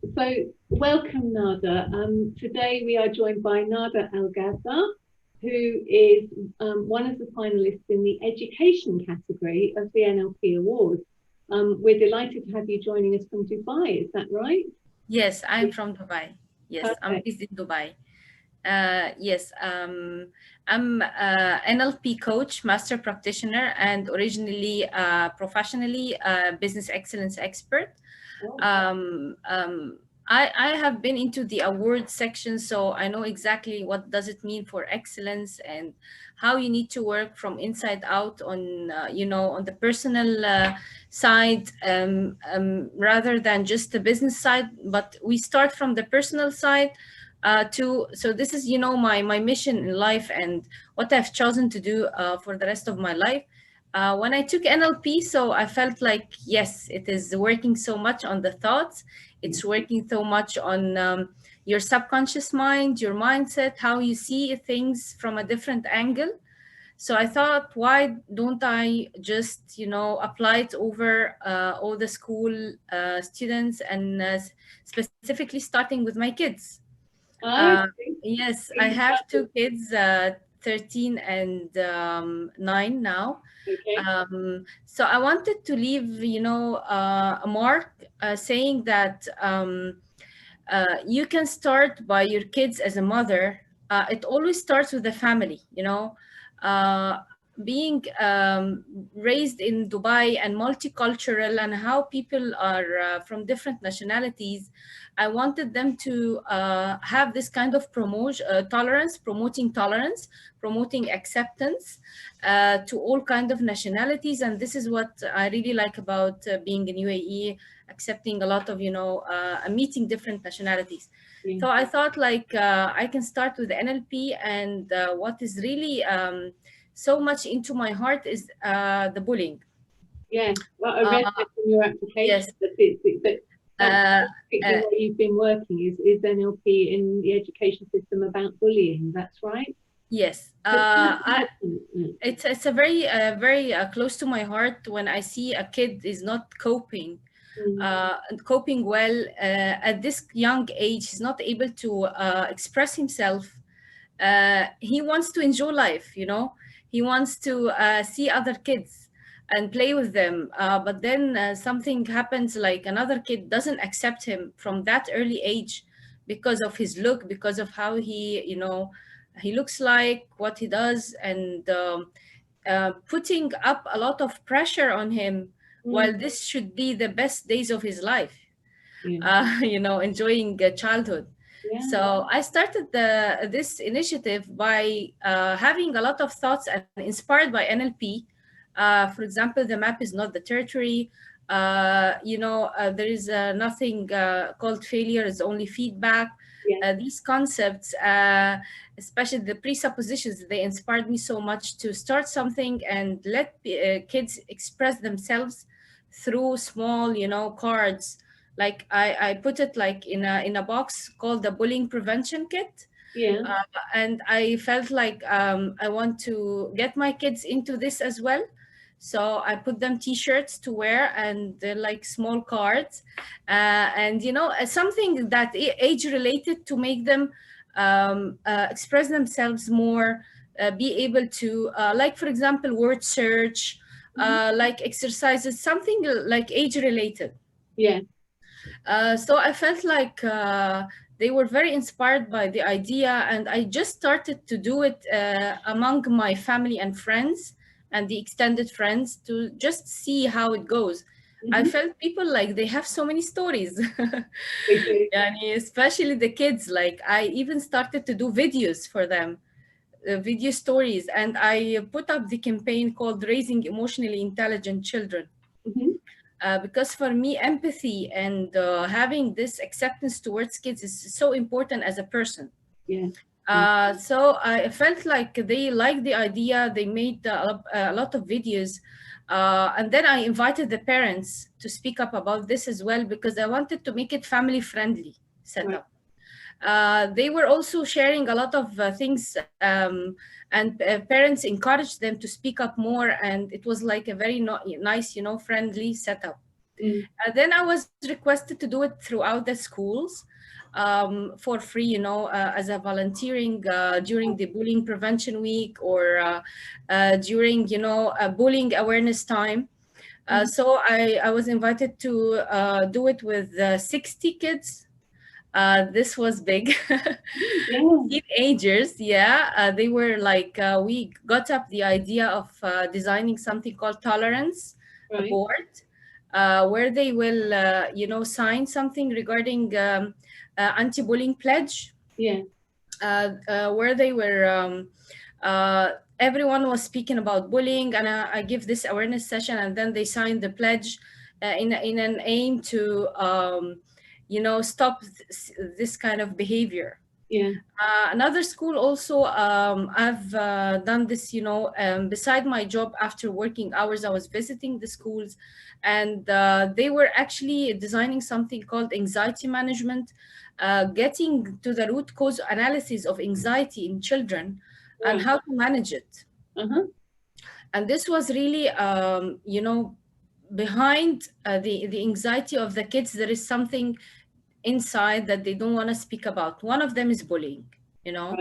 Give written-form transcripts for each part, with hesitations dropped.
So, welcome, Nada. Today we are joined by Nada Al Gazzar, who is one of the finalists in the education category of the NLP Awards. We're delighted to have you joining us from Dubai. Is that right? Yes, I'm from Dubai. Yes, I'm Perfect. based in Dubai. Yes, I'm NLP coach, master practitioner, and originally professionally business excellence expert. Oh, Um, um, I have been into the award section, so I know exactly what does it mean for excellence and how you need to work from inside out on, on the personal side rather than just the business side. But we start from the personal side so this is my mission in life and what I've chosen to do for the rest of my life. When I took NLP, so I felt like, yes, it is working so much on the thoughts. It's working so much on your subconscious mind, your mindset, how you see things from a different angle. So I thought, why don't I just, apply it over all the school students and specifically starting with my kids. uh, okay. yes, I have two kids, 13 and 9 now. Okay. So I wanted to leave, a mark saying that you can start by your kids as a mother. It always starts with the family, being raised in Dubai and multicultural and how people are from different nationalities. I wanted them to have this kind of promoting tolerance, promoting acceptance to all kind of nationalities. And this is what I really like about being in UAE, accepting a lot of, meeting different nationalities. Yeah. So I thought like I can start with NLP, and what is really so much into my heart is the bullying. Yeah. Well, I read Uh, that in your application yes. that that's Uh, particularly uh, where you've been working is NLP in the education system about bullying. That's right. yes. So tell us about that. It's a very close to my heart when I see a kid is not Mm, coping well at this young age. He's not able to express himself. He wants to enjoy life, he wants to see other kids and play with them, but then something happens, like another kid doesn't accept him from that early age because of his look, because of how he looks like, what he does, and putting up a lot of pressure on him, while mm, this should be the best days of his life, yeah. enjoying childhood. Yeah. So I started this initiative by having a lot of thoughts and inspired by NLP. For example, the map is not the territory. There is nothing called failure, is only feedback. Yeah. These concepts, especially the presuppositions, they inspired me so much to start something and let kids express themselves through small, cards. Like I put it like in a box called the bullying prevention kit. Yeah. uh, and I felt like I want to get my kids into this as well. So I put them t-shirts to wear, and they're like small cards, and something that age related to make them express themselves more, be able to like, for example, word search, Mhm. like exercises, something like age related. Yeah. So I felt like they were very inspired by the idea, and I just started to do it among my family and friends and the extended friends to just see how it goes. I Hmm. felt people like they have so many stories. They do. Yani, especially the kids. Like I even started to do videos for them, video stories, and I put up the campaign called Raising Emotionally Intelligent Children, Hmm. because for me empathy and having this acceptance towards kids is so important as a person. Yeah. Yeah. So I felt like they liked the idea. They made a lot of videos, and then I invited the parents to speak up about this as well, because I wanted to make it family friendly Right. setup. They were also sharing a lot of things, and parents encouraged them to speak up more, and it was like a very nice, friendly setup. Mm. Then I was requested to do it throughout the schools for free, as a volunteering during the bullying prevention week, or during, bullying awareness time. So I was invited to do it with 60 kids. This was big. Yeah. Teenagers, yeah. They were like, we got up the idea of designing something called tolerance, a Right. board, where they will, sign something regarding anti-bullying pledge, Yeah. where they were, everyone was speaking about bullying, and I give this awareness session, and then they signed the pledge in an aim to, stop this kind of behavior. Yeah. Another school also, I've done this, beside my job after working hours, I was visiting the schools, and they were actually designing something called anxiety management, getting to the root cause analysis of anxiety in children and Right. how to manage it. Uh-huh. And this was really, behind the anxiety of the kids, there is something inside that they don't want to speak about. One of them is bullying, you know.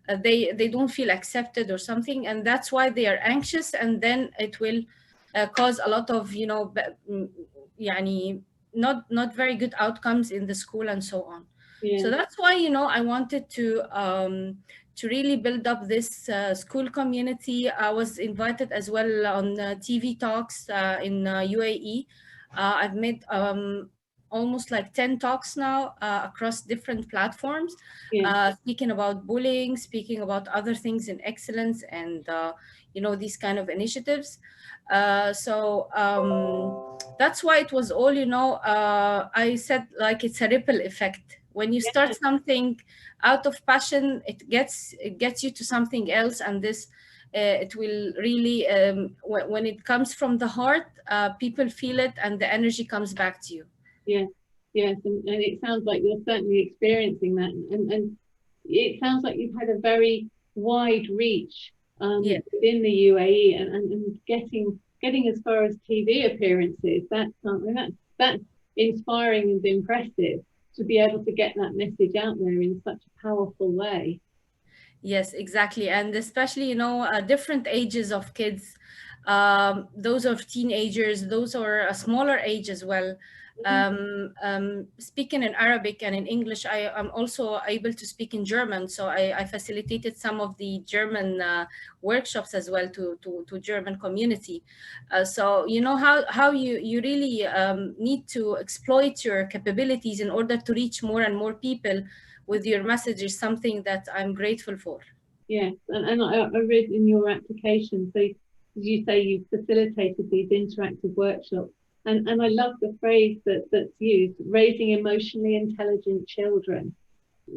Right. They don't feel accepted or something, and that's why they are anxious, and then it will cause a lot of, يعني not very good outcomes in the school and so on. Yeah. So that's why, I wanted to really build up this school community. I was invited as well on TV talks in UAE. I've made almost like 10 talks now across different platforms, Yeah. speaking about bullying, speaking about other things in excellence, and these kind of initiatives. So that's why it was all, I said, like, it's a ripple effect. When you start Yeah. something out of passion, it gets you to something else, and this it will really, when it comes from the heart, people feel it, and the energy comes back to you. Yeah. Yes. And it sounds like you're certainly experiencing that. And it sounds like you've had a very wide reach Yeah. within the UAE, and getting as far as TV appearances. That's something that's inspiring and impressive, to be able to get that message out there in such a powerful way. Yes, exactly. And especially, different ages of kids, those of teenagers, those are a smaller age as well. Mhm. Speaking in Arabic and in English, I am also able to speak in German. So I facilitated some of the German workshops as well to German community. So you know how you really need to exploit your capabilities in order to reach more and more people with your message is something that I'm grateful for. Yes, and I read in your application, so you say you facilitated these interactive workshops, and I love the phrase that's used, raising emotionally intelligent children.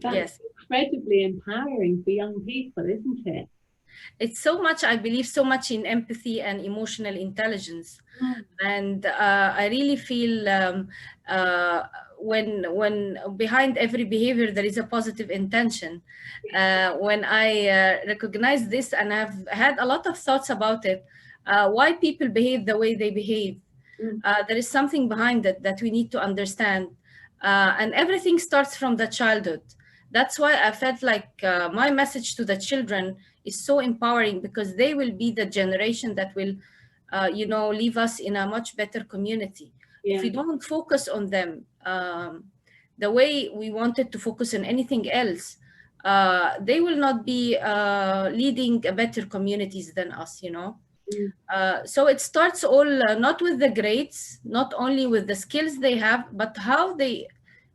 That's Yes, incredibly empowering for young people, isn't it? it's so much, I believe so much in empathy and emotional intelligence. Mm. And I really feel, when behind every behavior there is a positive intention. When I recognize this, and I've had a lot of thoughts about it, why people behave the way they behave, Mm. there is something behind it that we need to understand. And everything starts from the childhood. That's why I felt like my message to the children is so empowering, because they will be the generation that will, leave us in a much better community. If Yeah. we don't focus on them the way we wanted to focus on anything else, they will not be leading a better communities than us. Mm. So it starts all not with the grades, not only with the skills they have, but how they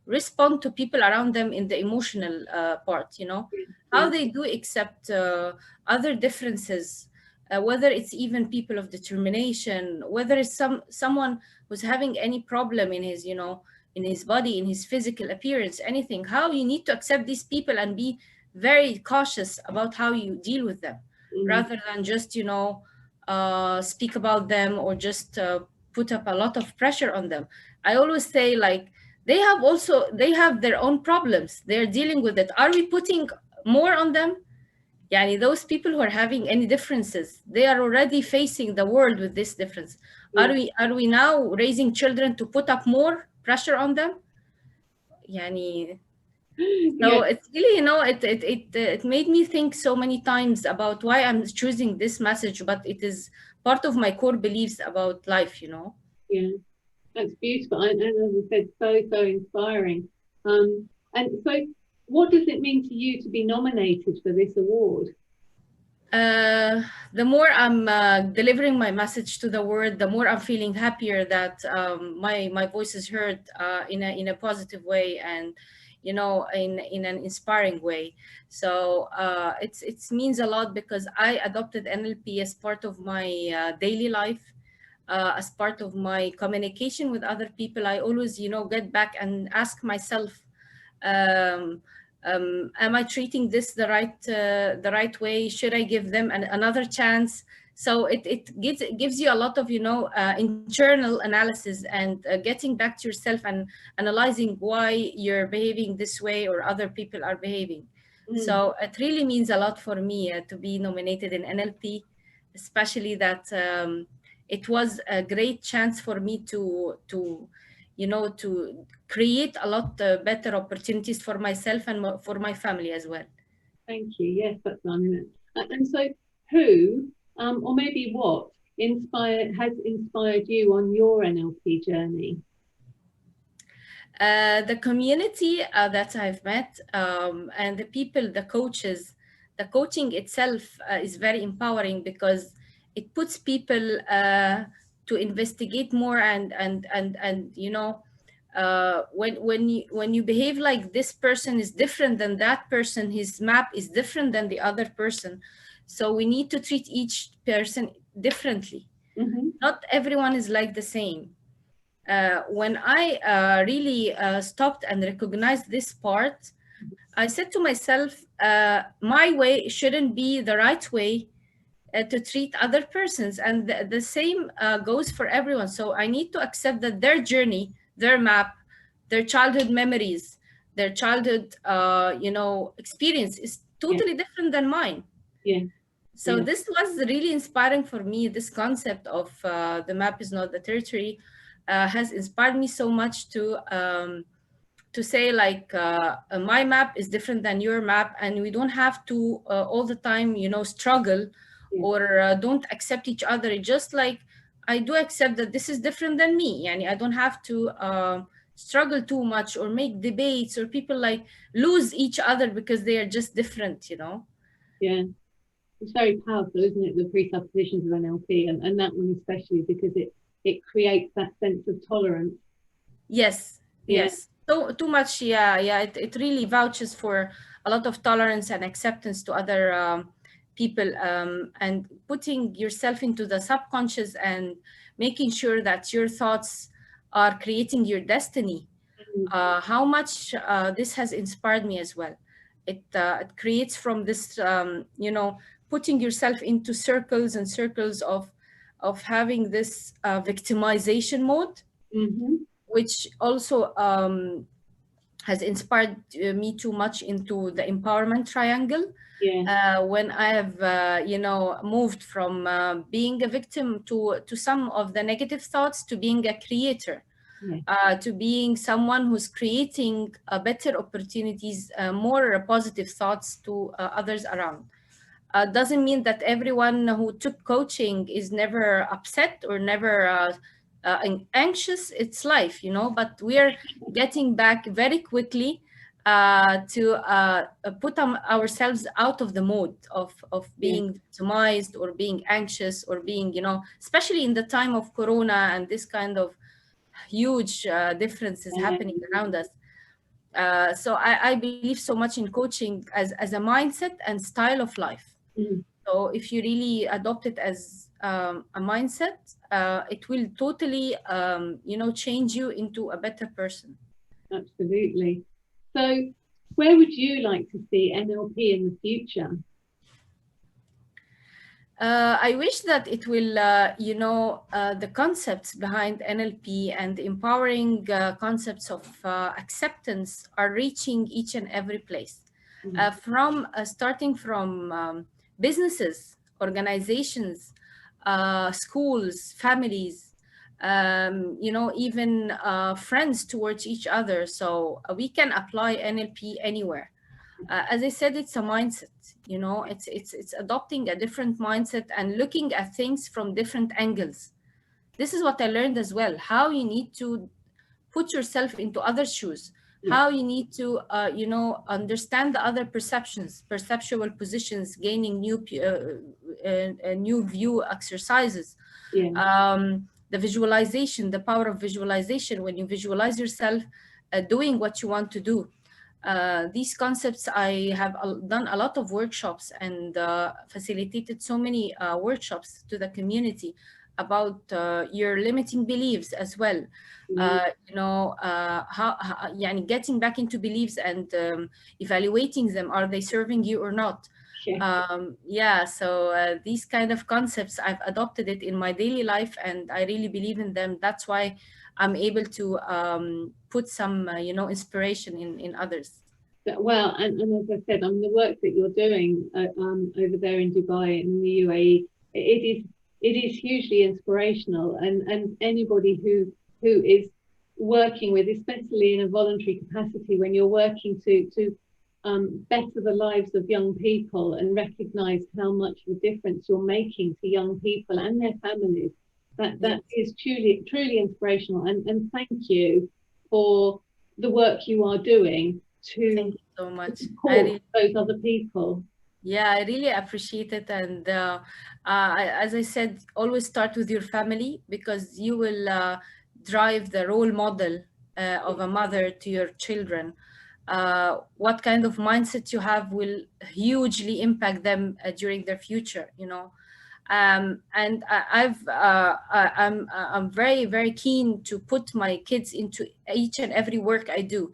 respond to people around them in the emotional part, Yeah. how Yeah. they do accept other differences, whether it's even people of determination, whether it's someone who's having any problem in his, in his body, in his physical appearance, anything, how you need to accept these people and be very cautious about how you deal with them, Mm. rather than just, speak about them, or just put up a lot of pressure on them. I always say, like, they have their own problems, they're dealing with it. Are we putting more on them? Yani those people who are having any differences, they are already facing the world with this difference. Yeah. Are we now raising children to put up more pressure on them? يعني, Yeah. so it's really, it made me think so many times about why I'm choosing this message, but it is part of my core beliefs about life. Yeah. That's beautiful. And as I said, so inspiring. And so what does it mean to you to be nominated for this award? The more I'm delivering my message to the world, the more I'm feeling happier that my voice is heard in a positive way, and in an inspiring way. So it means a lot because I adopted NLP as part of my daily life. As part of my communication with other people, I always get back and ask myself, um, am I treating this the right way? Should I give them another chance? So it gives you a lot of internal analysis, and getting back to yourself and analyzing why you're behaving this way or other people are behaving. So it really means a lot for me to be nominated in NLP, especially that it was a great chance for me to create a lot better opportunities for myself and for my family as well. Thank you. Yes, that's it. And so who, or maybe what, has inspired you on your NLP journey? The community that I've met, and the people, the coaches, the coaching itself is very empowering because it puts people to investigate more, and when you behave like this person is different than that person, his map is different than the other person, so we need to treat each person differently. Not everyone is like the same. When I really stopped and recognized this part, I said to myself, my way shouldn't be the right way to treat other persons. And the same goes for everyone. So I need to accept that their journey, their map, their childhood memories, their childhood, experience is totally different than mine. Yeah. So this was really inspiring for me. This concept of the map is not the territory has inspired me so much to say like my map is different than your map, and we don't have to all the time struggle or don't accept each other. Just like I do accept that this is different than me, and I don't have to struggle too much or make debates or people like lose each other because they are just different. Yeah. It's very powerful, isn't it? The presuppositions of NLP, and that one especially, because it creates that sense of tolerance. Yes. So too much. Yeah. It really vouches for a lot of tolerance and acceptance to other people, and putting yourself into the subconscious and making sure that your thoughts are creating your destiny. How much this has inspired me as well. It creates from this, putting yourself into circles and circles of having this victimization mode, which also has inspired me too much into the empowerment triangle. When I have, moved from being a victim to some of the negative thoughts, to being a creator, to being someone who's creating better opportunities, more positive thoughts to others around. Doesn't mean that everyone who took coaching is never upset or never anxious. It's life, but we're getting back very quickly to put ourselves out of the mode of being victimized or being anxious or being, especially in the time of Corona and this kind of huge differences happening around us. So I believe so much in coaching as a mindset and style of life. So if you really adopt it as a mindset, it will totally, change you into a better person. Absolutely. So where would you like to see NLP in the future? I wish that it will, the concepts behind NLP and the empowering concepts of acceptance are reaching each and every place. From starting from businesses, organizations, schools, families, you know, even friends towards each other. So we can apply NLP anywhere. As I said, it's a mindset. You know, it's adopting a different mindset and looking at things from different angles. This is what I learned as well. How you need to put yourself into other shoes. Yeah. How you need to, you know, understand the other perceptions, perceptual positions, gaining new view exercises. Yeah. The visualization, the power of visualization. When you visualize yourself doing what you want to do, these concepts, I have done a lot of workshops and facilitated so many workshops to the community about your limiting beliefs as well. You know, يعني getting back into beliefs and evaluating them. Are they serving you or not? Yeah. Yeah, so these kind of concepts, I've adopted it in my daily life and I really believe in them. That's why I'm able to put some, you know, inspiration in others. Well, and as I said, the work that you're doing over there in Dubai and in the UAE, it is hugely inspirational, and anybody who is working with, especially in a voluntary capacity, when you're working to better the lives of young people and recognize how much of a difference you're making to young people and their families, that is truly inspirational. And thank you for the work you are doing Thank to you so much. support those other people. Yeah, I really appreciate it. And as I said, always start with your family, because you will drive the role model of a mother to your children. What kind of mindset you have will hugely impact them during their future, you know. And I'm very keen to put my kids into each and every work I do,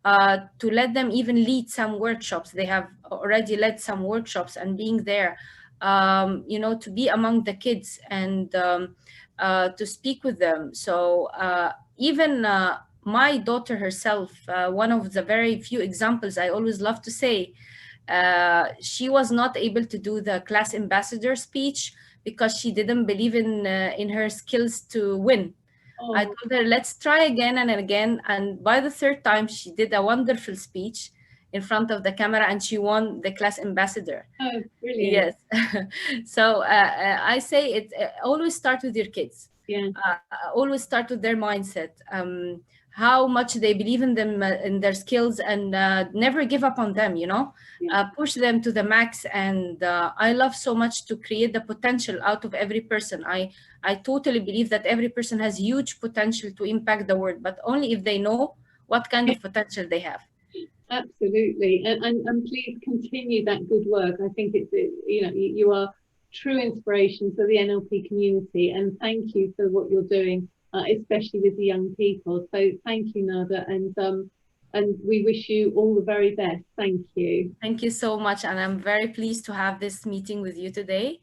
to let them even lead some workshops. They have already led some workshops, and being there, you know, to be among the kids and to speak with them. So even my daughter herself, one of the very few examples I always love to say, she was not able to do the class ambassador speech because she didn't believe in her skills to win. I told her, let's try again and again. And by the third time, she did a wonderful speech in front of the camera and she won the class ambassador. Oh, brilliant. Yes. So I say it, always start with your kids. Yeah. Always start with their mindset. How much they believe in them, in their skills, and never give up on them, you know. Yeah. Push them to the max. And I love so much to create the potential out of every person. I totally believe that every person has huge potential to impact the world, but only if they know what kind of potential they have. Absolutely. And please continue that good work. I think it's, you know, you are true inspiration for the NLP community, and thank you for what you're doing, especially with the young people. So thank you, Nada, and we wish you all the very best. Thank you. Thank you so much, and I'm very pleased to have this meeting with you today.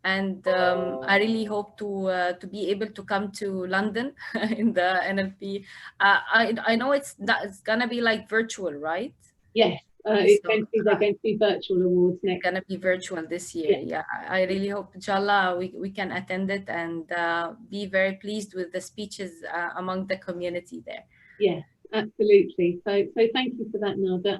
And I really hope to be able to come to London in the NLP. I know it's gonna be like virtual, right? Yes, it's going to be, they're going to be virtual awards next. Gonna be virtual this year. Yeah, I really hope, inshallah, we can attend it and be very pleased with the speeches among the community there. Yes, absolutely. So thank you for that, Nada.